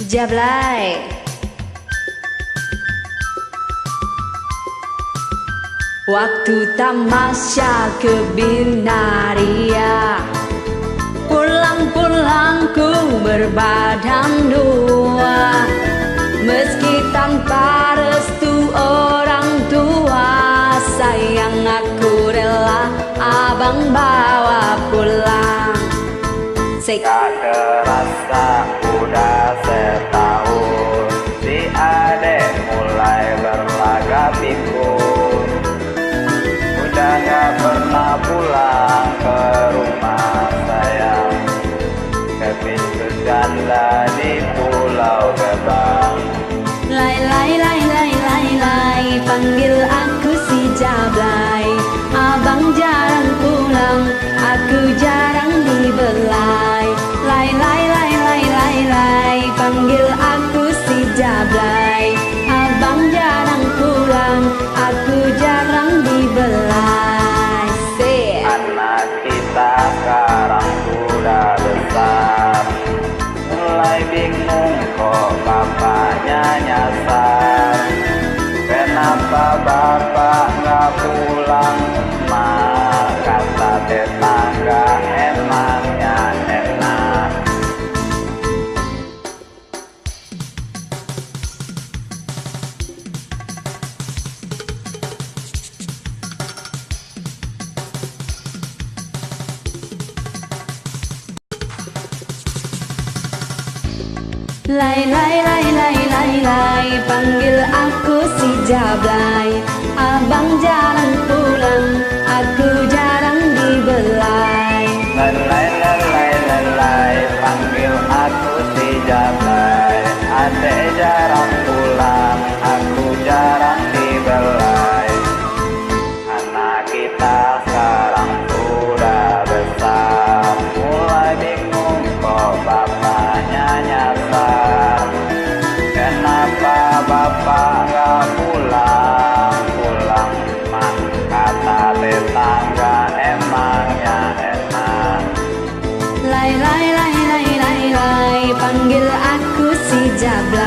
Jablay. Waktu tamasya ke Binaria, pulang-pulang ku berbadan dua, meski tanpa restu orang tua. Sayang aku rela abang bawa pulang. Tak terasa udah setahun, si adek mulai berlagak pikun. Udah gak pernah pulang ke rumah sayang, ke pintu janda di Pulau Gebang. Lai lai lai lai lai lai, panggil aku si Jablay. Abang jarang pulang, aku jarang dibelai. Lai lai lai lai lai lai, panggil aku si Jablay. Abang jarang pulang, aku jarang dibelai. Anak kita sekarang sudah besar, mulai bingung kok bapaknya nyasar. Kenapa bapak nggak pulang? Mak kata tetangga emangnya enak. Lai lai lai lai lai lai, panggil aku si Jablay. Abang jarang pulang, aku jarang dibelai. Lai lai lai lai lai lai, panggil aku si Jablay. Adek jarang pulang, aku jarang dibelai. Anak kita sekarang sudah besar, mulai bingung kok bapaknya nyasar. Kenapa bapak gak pulang? Pulang mak kata tetangga emangnya enak. Lai lai lai lai lai lai, panggil aku si Jablay.